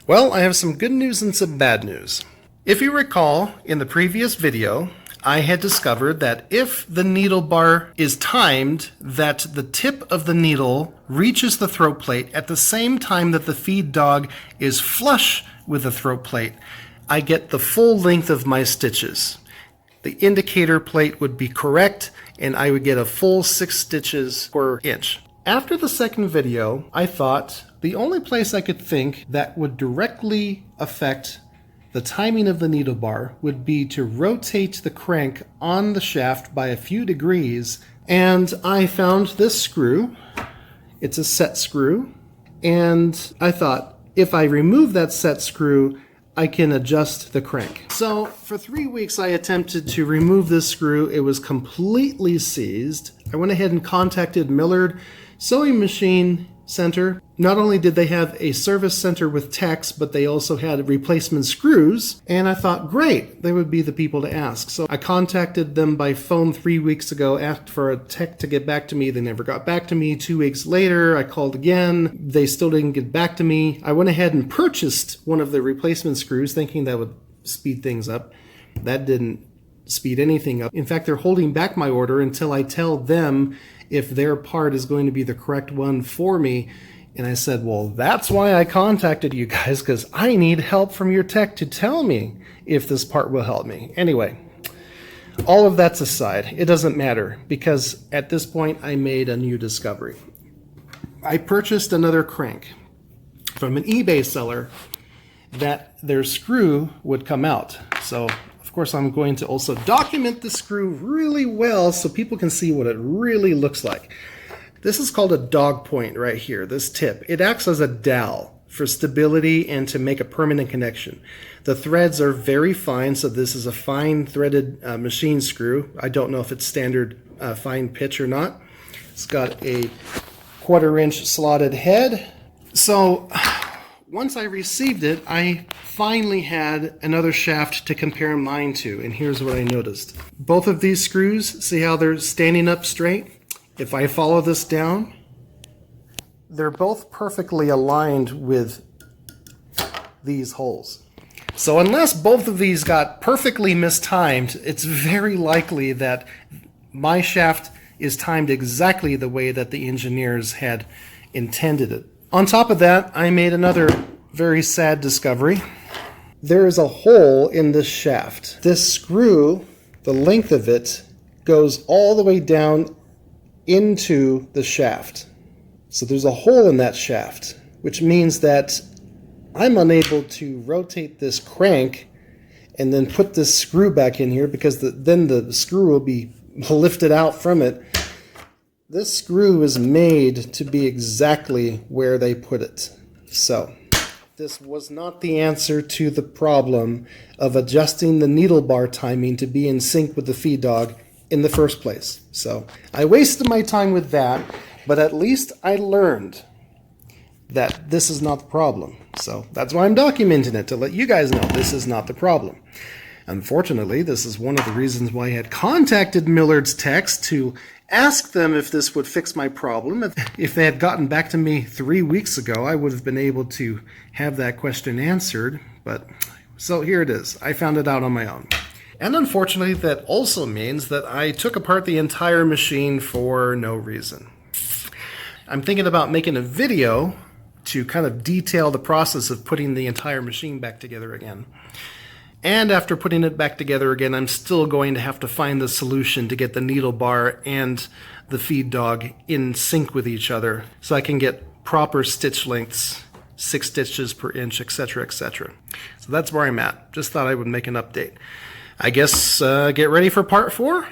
Well, I have some good news and some bad news. If you recall, in the previous video, I had discovered that if the needle bar is timed, that the tip of the needle reaches the throat plate at the same time that the feed dog is flush with the throat plate, I get the full length of my stitches. The indicator plate would be correct, and I would get a full 6 stitches per inch. After the second video, I thought the only place I could think that would directly affect the timing of the needle bar would be to rotate the crank on the shaft by a few degrees, and I found this screw. It's a set screw, and I thought if I remove that set screw, I can adjust the crank. So for 3 weeks I attempted to remove this screw. It was completely seized. I went ahead and contacted Millard Sewing Machine Center. Not only did they have a service center with techs, but they also had replacement screws, and I thought, great, they would be the people to ask. So I contacted them by phone 3 weeks ago, asked for a tech to get back to me. They never got back to me. 2 weeks later, I called again. They still didn't get back to me. I went ahead and purchased one of the replacement screws, thinking that would speed things up. That didn't speed anything up. In fact, they're holding back my order until I tell them if their part is going to be the correct one for me. And I said, well, that's why I contacted you guys, because I need help from your tech to tell me if this part will help me. Anyway, all of that's aside. It doesn't matter, because at this point I made a new discovery. I purchased another crank from an eBay seller that their screw would come out. So of course I'm going to also document the screw really well so people can see what it really looks like. This is called a dog point right here, this tip. It acts as a dowel for stability and to make a permanent connection. The threads are very fine, so this is a fine threaded machine screw. I don't know if it's standard fine pitch or not. It's got a 1/4 inch slotted head. So once I received it, I finally had another shaft to compare mine to, and here's what I noticed. Both of these screws, see how they're standing up straight? If I follow this down, they're both perfectly aligned with these holes. So unless both of these got perfectly mistimed, it's very likely that my shaft is timed exactly the way that the engineers had intended it. On top of that, I made another very sad discovery. There is a hole in this shaft. This screw, the length of it, goes all the way down into the shaft. So there's a hole in that shaft, which means that I'm unable to rotate this crank and then put this screw back in here, because then the screw will be lifted out from it. This screw is made to be exactly where they put it. So this was not the answer to the problem of adjusting the needle bar timing to be in sync with the feed dog in the first place. So I wasted my time with that, but at least I learned that this is not the problem. So that's why I'm documenting it, to let you guys know this is not the problem. Unfortunately, this is one of the reasons why I had contacted Millard's techs to ask them if this would fix my problem. If they had gotten back to me 3 weeks ago, I would have been able to have that question answered. But so here it is. I found it out on my own. And unfortunately, that also means that I took apart the entire machine for no reason. I'm thinking about making a video to kind of detail the process of putting the entire machine back together again. And after putting it back together again, I'm still going to have to find the solution to get the needle bar and the feed dog in sync with each other, so I can get proper stitch lengths, 6 stitches per inch, etc., etc. So that's where I'm at. Just thought I would make an update. I guess get ready for part 4.